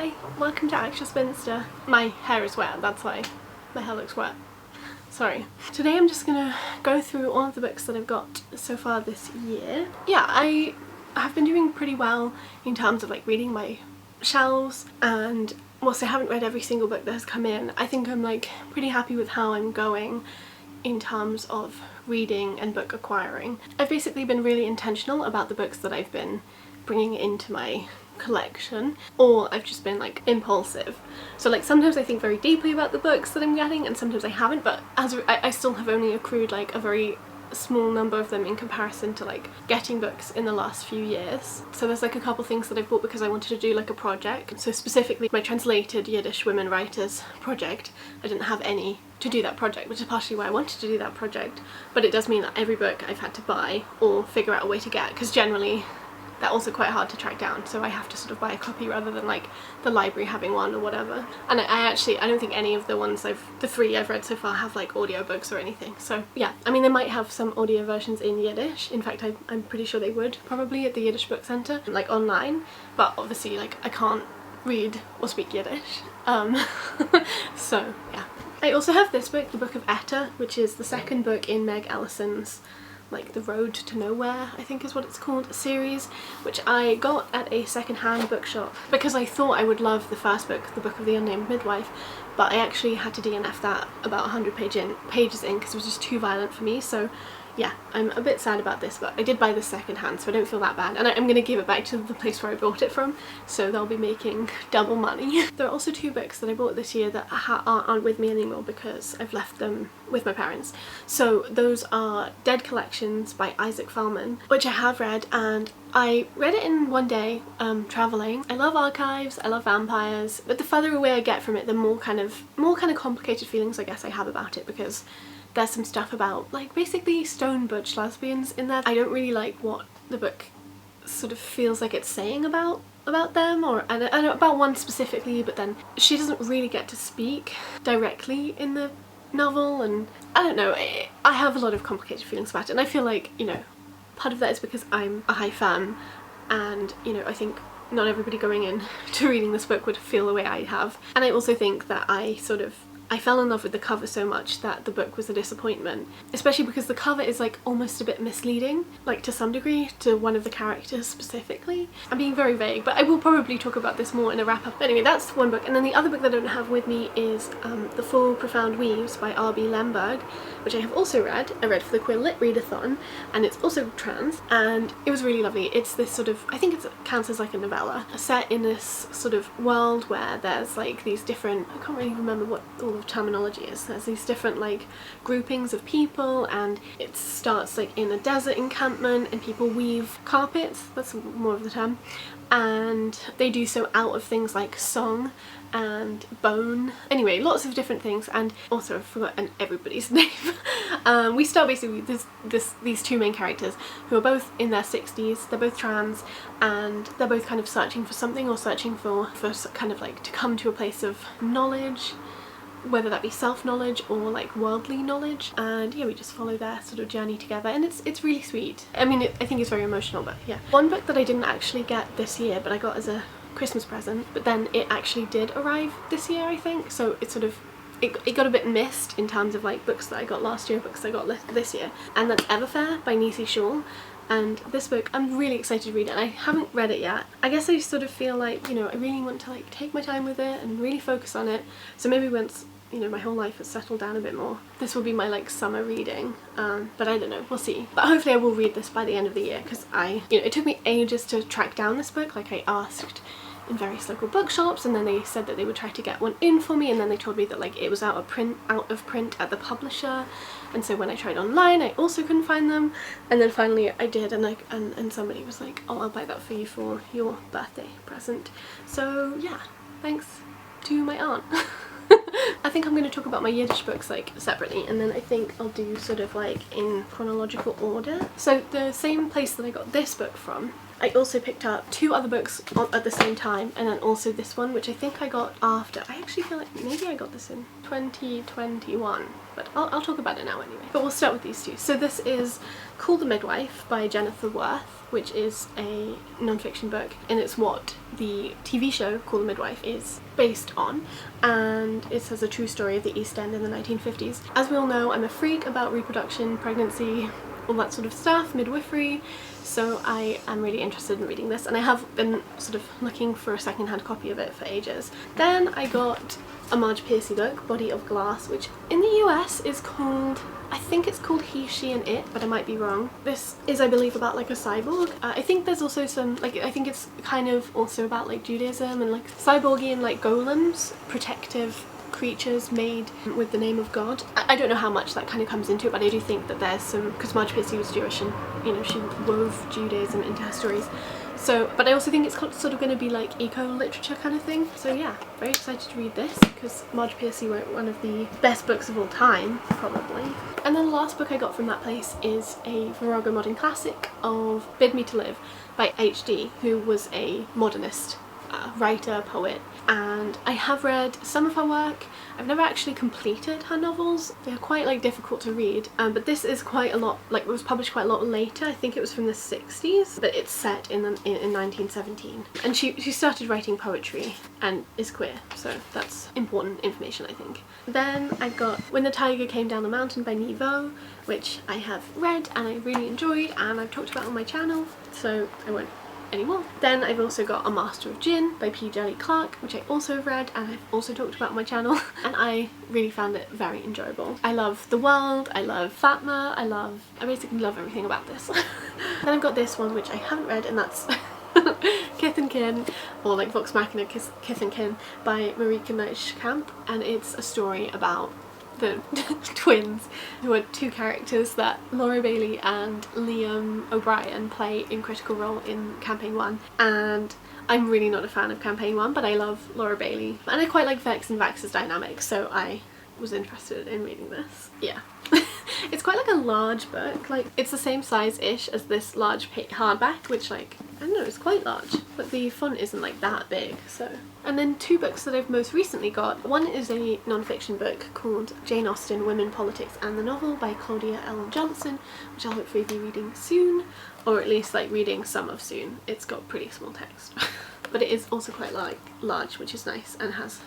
Hi, welcome to Actual Spinster. My hair is wet, that's why my hair looks wet. Sorry. Today I'm just gonna go through all of the books that I've got so far this year. Yeah, I have been doing pretty well in terms of like reading my shelves, and whilst I haven't read every single book that has come in, I think I'm like pretty happy with how I'm going in terms of reading and book acquiring. I've basically been really intentional about the books that I've been bringing into my collection, or I've just been like impulsive. So like sometimes I think very deeply about the books that I'm getting and sometimes I haven't, but as I still have only accrued like a very small number of them in comparison to like getting books in the last few years. So there's like a couple things that I've bought because I wanted to do like a project. So specifically my translated Yiddish women writers project, I didn't have any to do that project, which is partially why I wanted to do that project, but it does mean that every book I've had to buy or figure out a way to get, because generally they're also quite hard to track down, so I have to sort of buy a copy rather than like the library having one or whatever. And I don't think any of the ones the three I've read so far have like audiobooks or anything. So yeah, I mean they might have some audio versions in Yiddish. In fact, I'm pretty sure they would probably at the Yiddish Book Centre, like online, but obviously like I can't read or speak Yiddish. So yeah. I also have this book, the Book of Etta, which is the second book in Meg Ellison's like The Road to Nowhere, I think is what it's called, series, which I got at a second-hand bookshop because I thought I would love the first book, The Book of the Unnamed Midwife, but I actually had to DNF that about 100 pages in because it was just too violent for me. So yeah, I'm a bit sad about this, but I did buy this second-hand, so I don't feel that bad, and I'm going to give it back to the place where I bought it from, so they'll be making double money. There are also two books that I bought this year that aren't with me anymore because I've left them with my parents. So those are Dead Collections by Isaac Fellman, which I have read, and I read it in one day, travelling. I love archives, I love vampires, but the further away I get from it, the more kind of complicated feelings I guess I have about it, because there's some stuff about like basically stone butch lesbians in there. I don't really like what the book sort of feels like it's saying about them, or and about one specifically, but then she doesn't really get to speak directly in the novel, and I don't know, I have a lot of complicated feelings about it, and I feel like, you know, part of that is because I'm a high femme, and you know, I think not everybody going in to reading this book would feel the way I have, and I also think that I fell in love with the cover so much that the book was a disappointment, especially because the cover is like almost a bit misleading, like to some degree, to one of the characters specifically. I'm being very vague, but I will probably talk about this more in a wrap-up. But anyway, that's one book, and then the other book that I don't have with me is The Four Profound Weaves by R.B. Lemberg, which I have also read. I read for the Queer Lit Readathon, and it's also trans, and it was really lovely. It's this sort of, I think it counts as like a novella, set in this sort of world where there's like these different, I can't really remember what all of terminology is. There's these different like groupings of people, and it starts like in a desert encampment, and people weave carpets, that's more of the term, and they do so out of things like song and bone. Anyway, lots of different things, and also I've forgotten everybody's name. We start basically with these two main characters who are both in their 60s, they're both trans, and they're both kind of searching for something, or searching for kind of like to come to a place of knowledge, whether that be self-knowledge or like worldly knowledge, and yeah, we just follow their sort of journey together, and it's really sweet. I mean, I think it's very emotional, but yeah. One book that I didn't actually get this year, but I got as a Christmas present, but then it actually did arrive this year, I think, so it sort of it got a bit missed in terms of like books that I got last year, books I got this year, and that's Everfair by Nisi Shaw. And this book, I'm really excited to read it, and I haven't read it yet. I guess I sort of feel like, you know, I really want to like take my time with it and really focus on it, so maybe once, you know, my whole life has settled down a bit more, this will be my like summer reading, but I don't know, we'll see. But hopefully I will read this by the end of the year, because you know, it took me ages to track down this book. Like I asked in various local bookshops, and then they said that they would try to get one in for me, and then they told me that like it was out of print at the publisher, and so when I tried online I also couldn't find them, and then finally I did, and like and somebody was like, oh, I'll buy that for you for your birthday present. So yeah, thanks to my aunt. I think I'm going to talk about my Yiddish books like separately, and then I think I'll do sort of like in chronological order. So the same place that I got this book from I also picked up 2 other books at the same time, and then also this one, which I think I got after. I actually feel like maybe I got this in 2021, but I'll talk about it now anyway. But we'll start with these 2. So this is Call the Midwife by Judith, which is a non-fiction book, and it's what the TV show Call the Midwife is based on, and it says a true story of the East End in the 1950s. As we all know, I'm a freak about reproduction, pregnancy, all that sort of stuff, midwifery, so I am really interested in reading this, and I have been sort of looking for a second-hand copy of it for ages. Then I got a Marge Piercy book, Body of Glass, which in the US is called, I think it's called He, She and It, but I might be wrong. This is, I believe, about like a cyborg. I think there's also some, like, I think it's kind of also about like Judaism and like cyborgy and like golems, protective creatures made with the name of God. I don't know how much that kind of comes into it, but I do think that there's some, because Marge Piercy was Jewish and, you know, she wove Judaism into her stories. So, but I also think it's sort of going to be like eco-literature kind of thing. So yeah, very excited to read this, because Marge Piercy wrote one of the best books of all time, probably. And then the last book I got from that place is a Virago modern classic of Bid Me to Live by H.D., who was a modernist writer, poet, and I have read some of her work. I've never actually completed her novels. They're quite like difficult to read, but this is quite a lot, like it was published quite a lot later. I think it was from the 60s, but it's set in 1917. And she started writing poetry and is queer, so that's important information, I think. Then I got When the Tiger Came Down the Mountain by Niveau, which I have read and I really enjoyed and I've talked about on my channel, so I won't anymore. Then I've also got A Master of Gin by P. Jelly Clark, which I also have read and I've also talked about on my channel, and I really found it very enjoyable. I love the world, I love Fatma, I basically love everything about this. Then I've got this one which I haven't read, and that's Kith and Kin, or like Vox Machina Kith and Kin by Marika Nijkamp, and it's a story about the twins, who are 2 characters that Laura Bailey and Liam O'Brien play in Critical Role in Campaign 1, and I'm really not a fan of Campaign 1, but I love Laura Bailey and I quite like Vex and Vax's dynamic, so I was interested in reading this. Yeah. It's quite like a large book, like it's the same size-ish as this large hardback, which like, I don't know, it's quite large, but the font isn't like that big, so. And then 2 books that I've most recently got. One is a non-fiction book called Jane Austen, Women, Politics and the Novel by Claudia L. Johnson, which I'll hopefully be reading soon, or at least like reading some of soon. It's got pretty small text. But it is also quite like large, which is nice, and has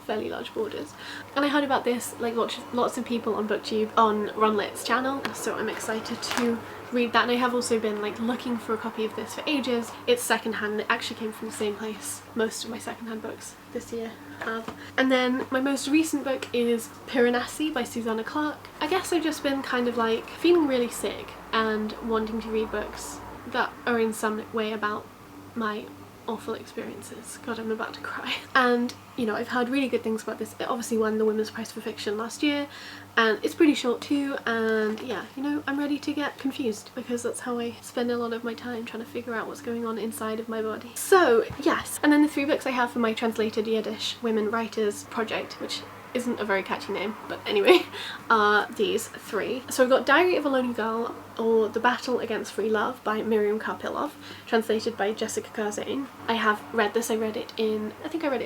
fairly large borders. And I heard about this, like lots of people on BookTube on Ron Lit's channel, so I'm excited to read that. And I have also been like looking for a copy of this for ages. It's secondhand, it actually came from the same place most of my secondhand books this year have. And then my most recent book is Piranesi by Susanna Clarke. I guess I've just been kind of like feeling really sick and wanting to read books that are in some way about my awful experiences. God, I'm about to cry. And you know, I've heard really good things about this. It obviously won the Women's Prize for Fiction last year, and it's pretty short too, and yeah, you know, I'm ready to get confused, because that's how I spend a lot of my time, trying to figure out what's going on inside of my body. So yes, and then the 3 books I have for my translated Yiddish women writers project, which isn't a very catchy name, but anyway, are these 3. So I've got Diary of a Lonely Girl, or The Battle Against Free Love by Miriam Karpilov, translated by Jessica Curzane. I have read this, I read it in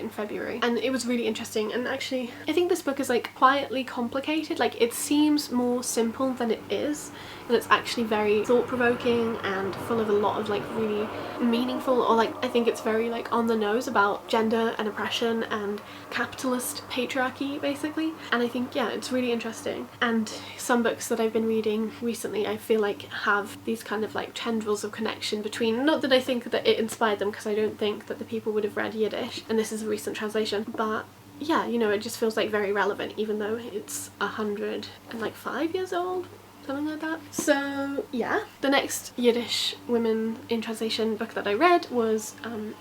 February, and it was really interesting. And actually, I think this book is like quietly complicated. Like, it seems more simple than it is, and it's actually very thought-provoking and full of a lot of like really meaningful, or like, I think it's very like on the nose about gender and oppression and capitalist patriarchy basically. And I think, yeah, it's really interesting. And some books that I've been reading recently, I feel like have these kind of like tendrils of connection between, not that I think that it inspired them, because I don't think that the people would have read Yiddish, and this is a recent translation, but yeah, you know, it just feels like very relevant, even though it's 105 years old, something like that. So yeah, the next Yiddish women in translation book that I read was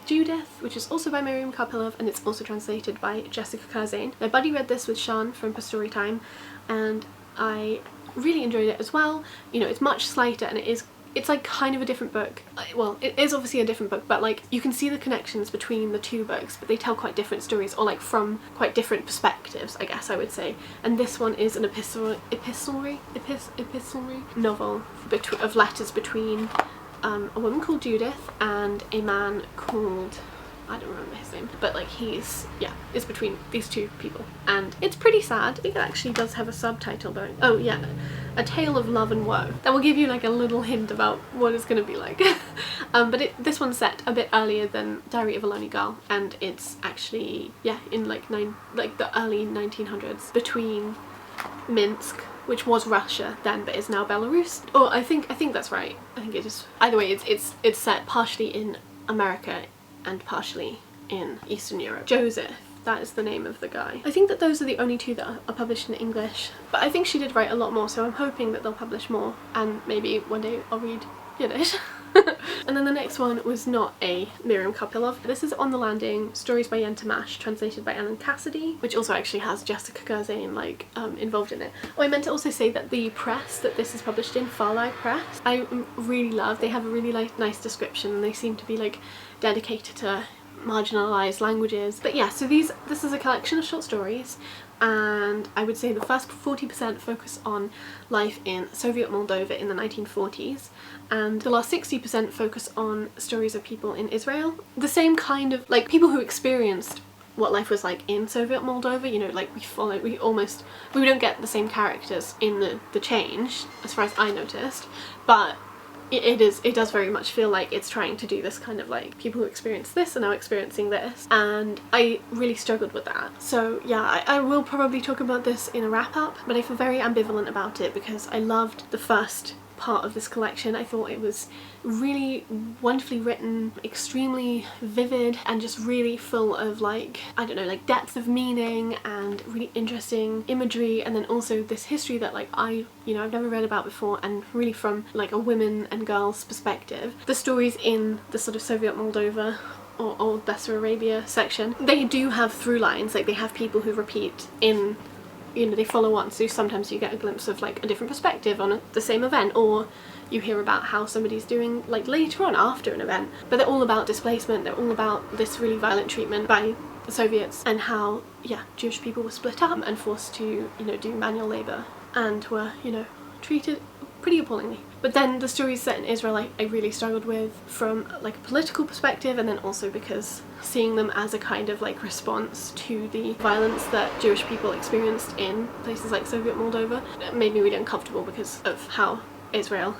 Judith, which is also by Miriam Karpilov, and it's also translated by Jessica Curzane. My buddy read this with Sean from Story Time, and I really enjoyed it as well. You know, it's much slighter, and it's like kind of a different book. Well, it is obviously a different book, but like you can see the connections between the 2 books, but they tell quite different stories, or like from quite different perspectives, I guess I would say. And this one is an epistolary novel of letters between a woman called Judith and a man called, I don't remember his name, but like he's, yeah, it's between these two people. And it's pretty sad. I think it actually does have a subtitle going, oh yeah, A Tale of Love and Woe. That will give you like a little hint about what it's gonna be like. But this one's set a bit earlier than Diary of a Lonely Girl, and it's actually, yeah, in like the early 1900s, between Minsk, which was Russia then but is now Belarus. Or I think that's right. I think it is. Either way, it's set partially in America and partially in Eastern Europe. Joseph, that is the name of the guy. I think that those are the only two that are published in English, but I think she did write a lot more, so I'm hoping that they'll publish more, and maybe one day I'll read Yiddish. And then the next one was not a Miriam Kopylov. This is On the Landing, Stories by Yen Tamash, translated by Ellen Cassidy, which also actually has Jessica Curzane like involved in it. Oh, I meant to also say that the press that this is published in, Farley Press, I really love. They have a really nice description, and they seem to be like dedicated to marginalised languages. But yeah, so this is a collection of short stories, and I would say the first 40% focus on life in Soviet Moldova in the 1940s, and the last 60% focus on stories of people in Israel. The same kind of like people who experienced what life was like in Soviet Moldova, you know, like we don't get the same characters in the change, as far as I noticed, but it does very much feel like it's trying to do this kind of like people who experienced this are now experiencing this, and I really struggled with that. So yeah, I will probably talk about this in a wrap up, but I feel very ambivalent about it because I loved the first part of this collection. I thought it was really wonderfully written, extremely vivid, and just really full of like, I don't know, like depth of meaning and really interesting imagery, and then also this history that like I've never read about before, and really from like a women and girls perspective. The stories in the sort of Soviet Moldova or Lesser Arabia section, they do have through lines, like they have people who repeat in, you know, they follow on, so sometimes you get a glimpse of like a different perspective on the same event, or you hear about how somebody's doing like later on after an event. But they're all about displacement, they're all about this really violent treatment by the Soviets, and how, yeah, Jewish people were split up and forced to, you know, do manual labour, and were, you know, treated pretty appallingly. But then the stories set in Israel I really struggled with from like a political perspective, and then also because seeing them as a kind of like response to the violence that Jewish people experienced in places like Soviet Moldova made me really uncomfortable because of how Israel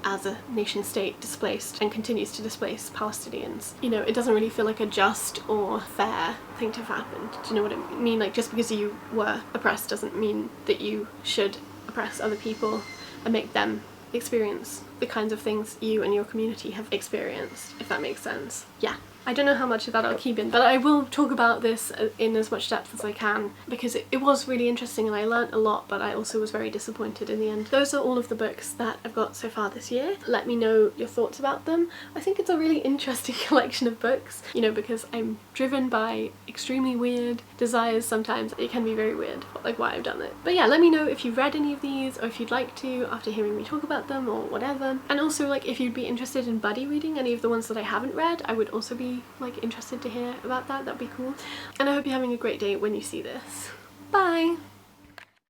as a nation state displaced and continues to displace Palestinians. You know, it doesn't really feel like a just or fair thing to have happened. Do you know what I mean? Like, just because you were oppressed doesn't mean that you should oppress other people and make them experience the kinds of things you and your community have experienced, if that makes sense. Yeah. I don't know how much of that I'll keep in, but I will talk about this in as much depth as I can, because it was really interesting and I learnt a lot, but I also was very disappointed in the end. Those are all of the books that I've got so far this year. Let me know your thoughts about them. I think it's a really interesting collection of books, you know, because I'm driven by extremely weird desires sometimes. It can be very weird, like why I've done it. But yeah, let me know if you've read any of these, or if you'd like to after hearing me talk about them, or whatever. And also, like, if you'd be interested in buddy reading any of the ones that I haven't read, I would also be like interested to hear about that. That'd be cool. And I hope you're having a great day when you see this. Bye!